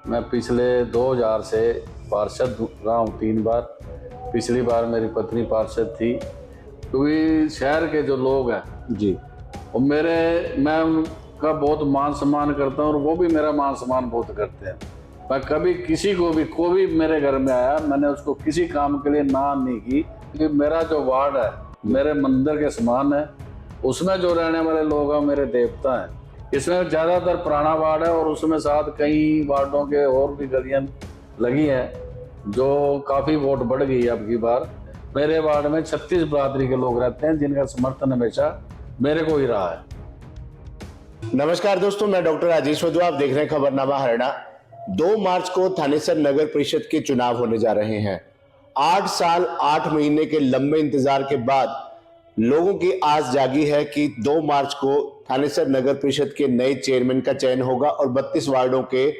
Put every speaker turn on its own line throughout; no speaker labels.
मैं पिछले 2000 से पार्षद रहा हूँ 3 बार। पिछली बार मेरी पत्नी पार्षद थी। क्योंकि शहर के जो लोग हैं
जी,
वो मैं उनका बहुत मान सम्मान करता हूँ और वो भी मेरा मान सम्मान बहुत करते हैं। मैं कभी किसी को भी कोई भी मेरे घर में आया, मैंने उसको किसी काम के लिए ना नहीं की। क्योंकि मेरा जो वार्ड है मेरे मंदिर के समान है। उसमें जो रहने वाले लोग हैं मेरे देवता हैं। इसमें ज़्यादातर पुराना वार्ड है और उसमें साथ कई वार्डों के और भी गलियां लगी हैं जो काफ़ी वोट बढ़ गई है अब की बार। मेरे वार्ड में 36 बरादरी के लोग रहते हैं जिनका समर्थन हमेशा मेरे को ही रहा है।
नमस्कार दोस्तों, मैं डॉक्टर राजेश वधू। आप देख रहे हैं खबरनामा हरियाणा। 2 मार्च को थानेसर नगर परिषद के चुनाव होने जा रहे हैं। 8 साल 8 महीने के लंबे इंतजार के बाद लोगों की आस जागी है कि 2 मार्च को थानेसर नगर परिषद के नए चेयरमैन का चयन होगा और 32 वार्डों के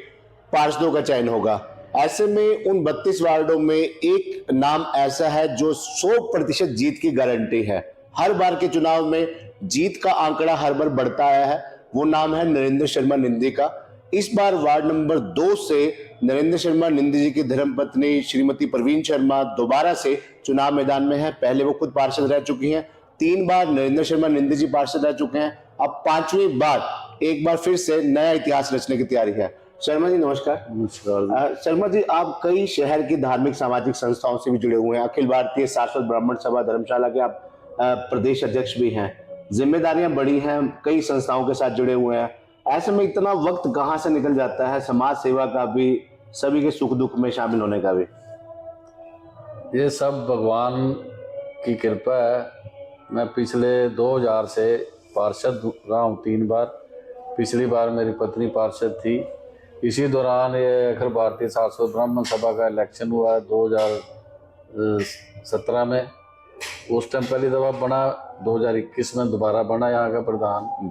पार्षदों का चयन होगा। ऐसे में उन 32 वार्डों में एक नाम ऐसा है जो 100% जीत की गारंटी है। हर बार के चुनाव में जीत का आंकड़ा हर बार बढ़ता आया है। वो नाम है नरेंद्र शर्मा निंदी का। इस बार वार्ड नंबर 2 से नरेंद्र शर्मा निंदी जी की धर्मपत्नी श्रीमती प्रवीण शर्मा दोबारा से चुनाव मैदान में है। पहले वो खुद पार्षद रह चुकी हैं। 3 बार नरेंद्र शर्मा निंदी जी पार्षद रह चुके हैं। अब 5वीं बार एक बार फिर से नया इतिहास रचने की तैयारी है। शर्मा जी नमस्कार।
नमस्कार।
शर्मा जी, आप कई शहर की धार्मिक सामाजिक संस्थाओं से भी जुड़े हुए हैं। अखिल भारतीय सारस्वत ब्राह्मण सभा धर्मशाला के आप प्रदेश अध्यक्ष भी हैं। जिम्मेदारियां बड़ी हैं, कई संस्थाओं के साथ जुड़े हुए हैं। ऐसे में इतना वक्त कहाँ से निकल जाता है समाज सेवा का भी, सभी के सुख दुख में शामिल होने का भी?
ये सब भगवान की कृपा है। मैं पिछले 2000 से पार्षद रहा हूँ 3 बार। पिछली बार मेरी पत्नी पार्षद थी। इसी दौरान ये अखिल भारतीय सारस्वत ब्राह्मण सभा का इलेक्शन हुआ है 2017 में। उस टाइम पहली दफा बना, 2021 में दोबारा बना यहाँ का प्रधान,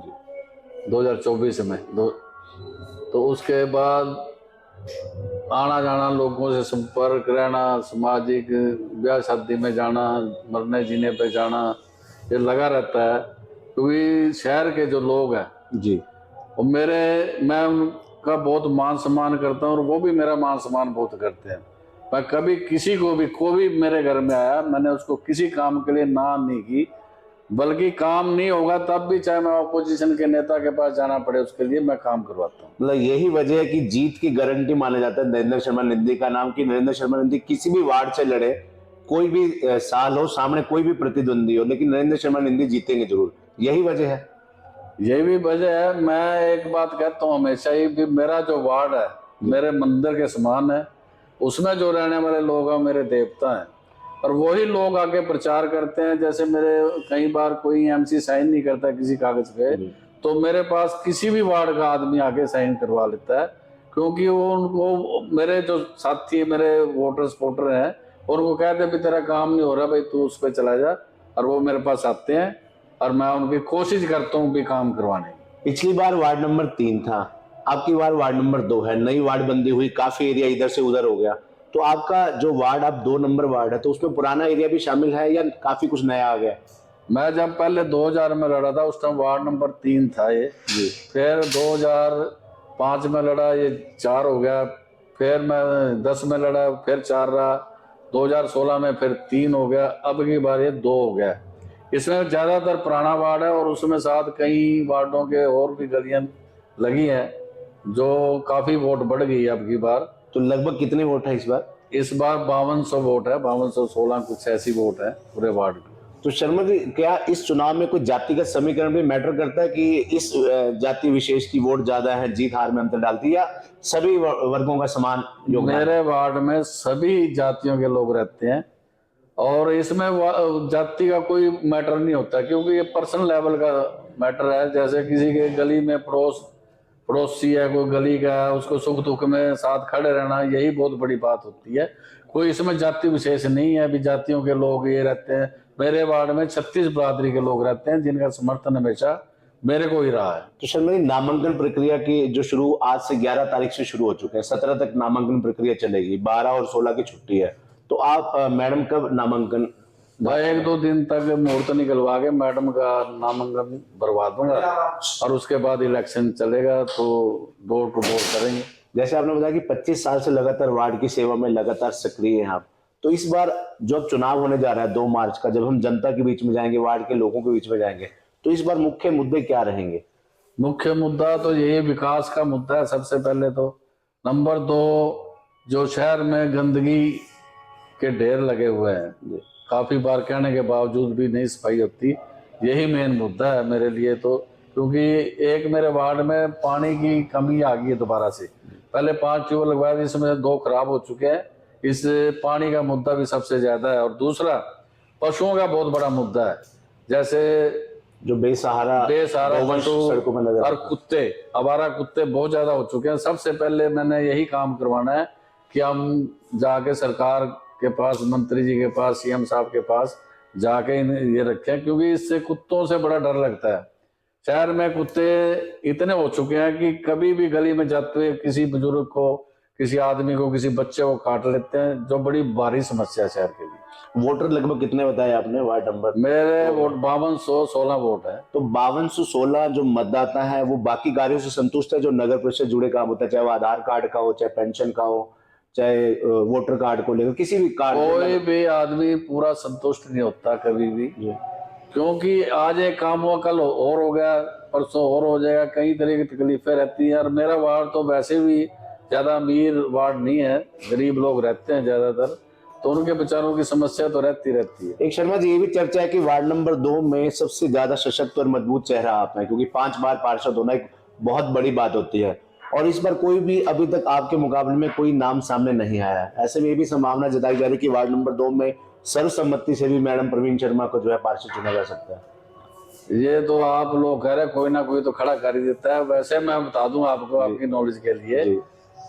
2024 में तो उसके बाद आना जाना, लोगों से संपर्क रहना, सामाजिक ब्याह शादी में जाना, मरने जीने पे जाना, ये लगा रहता है। क्योंकि शहर के जो लोग हैं
जी,
वो मैं उनका बहुत मान सम्मान करता हूँ और वो भी मेरा मान सम्मान बहुत करते हैं। मैं कभी किसी को भी कोई भी मेरे घर में आया, मैंने उसको किसी काम के लिए ना नहीं की। बल्कि काम नहीं होगा तब भी, चाहे मैं ऑपोजिशन के नेता के पास जाना पड़े, उसके लिए मैं काम करवाता हूँ।
मतलब यही वजह है कि जीत की गारंटी माना जाता है नरेंद्र शर्मा निंदी का नाम, कि नरेंद्र शर्मा निंदी किसी भी वार्ड से लड़े, कोई भी साल हो, सामने कोई भी प्रतिद्वंदी हो, लेकिन नरेंद्र शर्मा निंदी जीतेंगे जरूर। यही वजह है।
यही भी वजह है। मैं एक बात कहता हूँ हमेशा ही कि मेरा जो वार्ड है मेरे मंदिर के समान है। उसमें जो रहने वाले लोग हैं मेरे देवता हैं और वही लोग आके प्रचार करते हैं। जैसे मेरे कई बार कोई एमसी साइन नहीं करता किसी कागज पे, तो मेरे पास किसी भी वार्ड का आदमी आके साइन करवा लेता है। क्योंकि वो उनको, मेरे जो साथी मेरे वोटर सपोर्टर हैं, और वो कहते हैं तेरा काम नहीं हो रहा भाई, तू उस पर चला जा, और वो मेरे पास आते हैं और मैं उनकी कोशिश करता हूँ भी काम करवाने की।
पिछली बार वार्ड नंबर 3 था, आपकी बार वार्ड नंबर 2 है। नई वार्ड बंदी हुई, काफी एरिया इधर से उधर हो गया। तो आपका जो वार्ड अब 2 नंबर वार्ड है, तो उसमें पुराना एरिया भी शामिल है या काफी कुछ नया आ गया?
मैं जब पहले 2000 में लड़ा था उस टाइम वार्ड नंबर 3 था ये जी। फिर 2005 में लड़ा, ये 4 हो गया। फिर मैं 10 में लड़ा, फिर 4 रहा। 2016 में फिर 3 हो गया। अब की बार ये 2 हो गया। इसमें ज़्यादातर पुराना वार्ड है और उसमें साथ कई वार्डों के और भी गलियां लगी हैं जो काफ़ी वोट बढ़ गई है अब की बार।
तो लगभग कितने वोट है इस बार?
इस बार 5200 वोट है, 5216 कुछ ऐसी वोट है पूरे वार्ड में।
तो शर्मा जी, क्या इस चुनाव में कोई जातिगत समीकरण भी मैटर करता है कि इस जाति विशेष की वोट ज्यादा है, जीत हार में अंतर डालती है, या सभी वर्गों का समान योगदान?
मेरे वार्ड में सभी जातियों के लोग रहते हैं और इसमें जाति का कोई मैटर नहीं होता, क्योंकि ये पर्सनल लेवल का मैटर है। जैसे किसी के गली में पड़ोसी है, कोई गली का है, उसको सुख दुख में साथ खड़े रहना, यही बहुत बड़ी बात होती है। कोई इसमें जाति विशेष नहीं है। अभी जातियों के लोग ये रहते हैं। मेरे वार्ड में 36 बरादरी के लोग रहते हैं जिनका समर्थन हमेशा मेरे को ही रहा है।
तो शर्मा जी, नामांकन प्रक्रिया की जो शुरू आज से 11 तारीख से शुरू हो चुके हैं, 17 तक नामांकन प्रक्रिया चलेगी, 12 और 16 की छुट्टी है। तो आप मैडम कब नामांकन?
मैं 1-2 दिन तक मुहूर्त निकलवा के मैडम का नामांकन भरवा दूंगा और उसके बाद इलेक्शन चलेगा तो डोर टू डोर करेंगे
जैसे आपने बताया कि 25 साल से लगातार वार्ड की सेवा में लगातार सक्रिय हैं आप, तो इस बार जो अब चुनाव होने जा रहा है 2 मार्च का, जब हम जनता के बीच में जाएंगे, वार्ड के लोगों के बीच में जाएंगे, तो इस बार मुख्य मुद्दे क्या रहेंगे?
मुख्य मुद्दा तो यही विकास का मुद्दा है सबसे पहले तो। नंबर 2, जो शहर में गंदगी के ढेर लगे हुए हैं, काफी बार कहने के बावजूद भी नहीं सफाई होती, यही मेन मुद्दा है मेरे लिए तो। क्योंकि एक मेरे वार्ड में पानी की कमी आ गई है दोबारा से। पहले 5 ट्यूबवेल लगवाए थे, इसमें 2 खराब हो चुके हैं। इस पानी का मुद्दा भी सबसे ज्यादा है। और दूसरा, पशुओं का बहुत बड़ा मुद्दा है। जैसे
जो बेसहारा
पशु
सड़कों में नजर
और कुत्ते, आवारा कुत्ते बहुत ज्यादा हो चुके हैं। सबसे पहले मैंने यही काम करवाना है कि हम जाके सरकार के पास, मंत्री जी के पास, सीएम साहब के पास जाके ये रखें, क्योंकि इससे कुत्तों से बड़ा डर लगता है। शहर में कुत्ते इतने हो चुके हैं कि कभी भी गली में जाते हुए किसी बुजुर्ग को, किसी आदमी को, किसी बच्चे को काट लेते हैं, जो बड़ी भारी समस्या है शहर के लिए।
वोटर लगभग कितने बताए आपने वार्ड नंबर?
मेरे वोट 5216 वोट है।
तो 5216 जो मतदाता है वो बाकी कार्यों से संतुष्ट है? जो नगर परिषद जुड़े काम होता है, चाहे वो आधार कार्ड का हो, चाहे पेंशन का हो, चाहे वोटर कार्ड को लेकर किसी भी कार्ड,
कोई भी आदमी पूरा संतुष्ट नहीं होता कभी भी। क्योंकि आज एक काम हुआ, कल और हो गया, परसों और हो जाएगा, कई तरह की तकलीफें रहती हैं। और मेरा वार्ड तो वैसे भी ज्यादा अमीर वार्ड नहीं है, गरीब लोग रहते हैं ज्यादातर, तो उनके बेचारों की समस्या तो रहती है।
एक शर्मा जी, ये भी चर्चा है कि वार्ड नंबर 2 में सबसे ज्यादा सशक्त और मजबूत चेहरा आप हैं, क्योंकि 5 बार पार्षद होना एक बहुत बड़ी बात होती है, और इस बार कोई भी अभी तक आपके मुकाबले में कोई नाम सामने नहीं आया है। ऐसे में ये भी संभावना जताई जा रही है कि वार्ड नंबर 2 में सर्वसम्मति से भी मैडम प्रवीण शर्मा को जो है पार्षद चुना जा सकता है।
ये तो आप लोग कह रहे हैं, कोई ना कोई तो खड़ा कर ही देता है। वैसे मैं बता दूं आपको, आपकी नॉलेज के लिए,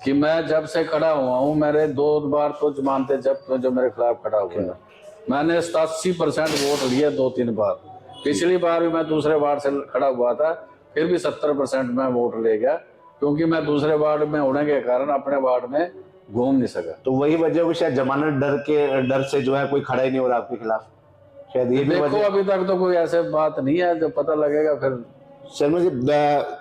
कि मैं जब से खड़ा हुआ हूँ, मेरे 2 बार तो जमानते जब्त जो मेरे खिलाफ खड़ा हुआ है, मैंने 87% वोट लिए 2-3 बार। पिछली बार भी मैं दूसरे वार्ड से खड़ा हुआ था, फिर भी 70% में वोट ले गया, क्योंकि मैं दूसरे वार्ड में होने के कारण अपने वार्ड में घूम नहीं सका।
तो वही वजह हो, शायद जमानत डर से जो है कोई खड़ा ही नहीं हो रहा आपके खिलाफ, शायद ये भी
देखो
वजह।
अभी तक तो कोई ऐसे बात नहीं है, जो पता लगेगा फिर।
शर्मा जी,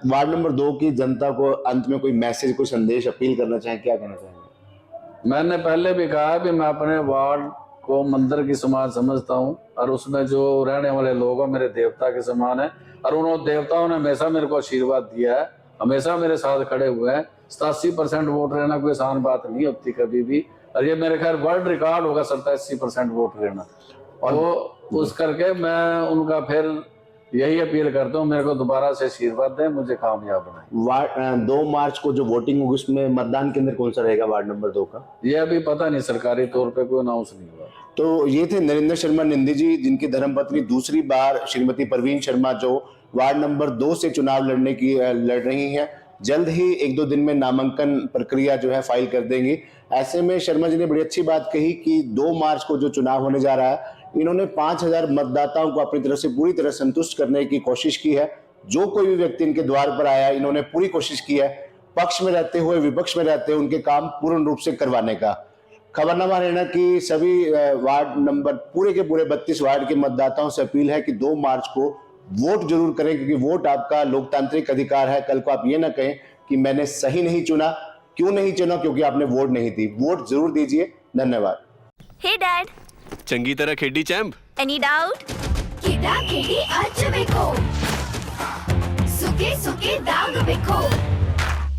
वार्ड नंबर 2 की जनता को अंत में कोई मैसेज, कोई संदेश अपील करना चाहें, क्या कहना चाहेंगे?
मैंने पहले भी कहा है कि मैं अपने वार्ड को मंदिर की समान समझता हूँ, और उसमें जो रहने वाले लोग हैं मेरे देवता के समान है। और उन देवताओं ने हमेशा मेरे को आशीर्वाद दिया है, हमेशा मेरे साथ खड़े हुए हैं। 87% वोट लेना कोई आसान बात नहीं होती कभी भी, और ये मेरे ख्याल वर्ल्ड रिकॉर्ड होगा 87% वोट लेना। और वो उस करके मैं उनका फिर यही अपील करता हूँ, मेरे को दोबारा से आशीर्वाद दें, मुझे कामयाब बनाएं।
2 मार्च को जो वोटिंग होगी उसमें मतदान केंद्र कौन सा रहेगा वार्ड नंबर 2 का?
ये अभी पता नहीं, सरकारी तौर पे कोई अनाउंस नहीं हुआ।
तो ये थे नरेंद्र शर्मा निंदी जी, जिनकी धर्मपत्नी दूसरी बार श्रीमती प्रवीण शर्मा जो वार्ड नंबर 2 से चुनाव लड़ रही हैं। जल्द ही 1-2 दिन में नामांकन प्रक्रिया जो है फाइल कर देंगी। ऐसे में शर्मा जी ने बड़ी अच्छी बात कही कि 2 मार्च को जो चुनाव होने जा रहा है, इन्होंने 5000 मतदाताओं को अपनी तरफ से पूरी तरह संतुष्ट करने की कोशिश की है। जो कोई भी व्यक्ति इनके द्वार पर आया, इन्होंने पूरी कोशिश की है, पक्ष में रहते हुए, विपक्ष में रहते हुए, उनके काम पूर्ण रूप से करवाने का। खबरनामा हरियाणा की सभी वार्ड नंबर, पूरे के पूरे 32 वार्ड के मतदाताओं से अपील है कि 2 मार्च को वोट जरूर करें, क्योंकि वोट आपका लोकतांत्रिक अधिकार है। कल को आप ये ना कहें कि मैंने सही नहीं चुना। क्यों नहीं चुना? क्योंकि आपने वोट नहीं दी। वोट जरूर दीजिए। धन्यवाद।
हे डैड,
चंगी तरह खेडी चैंप।
Any doubt?
ಕಿಡ ಕಿಡಿ ಹಚ್ಚಬೇಕು ಸುಖಿ ಸುಖಿ ದಾಗ್ ಬೇಕು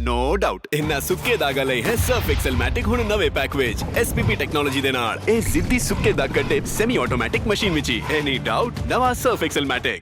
नो डाउट इन्ना सुक्के दागा लई है सर्फ एक्सेल मैटिक हुण नवे पैक विच एसपीपी टेक्नोलॉजी दे नाल ए जिद्दी सुक्के दाग कड्डे सेमी ऑटोमैटिक मशीन विच ही एनी डाउट नवा सर्फ एक्सेल मैटिक।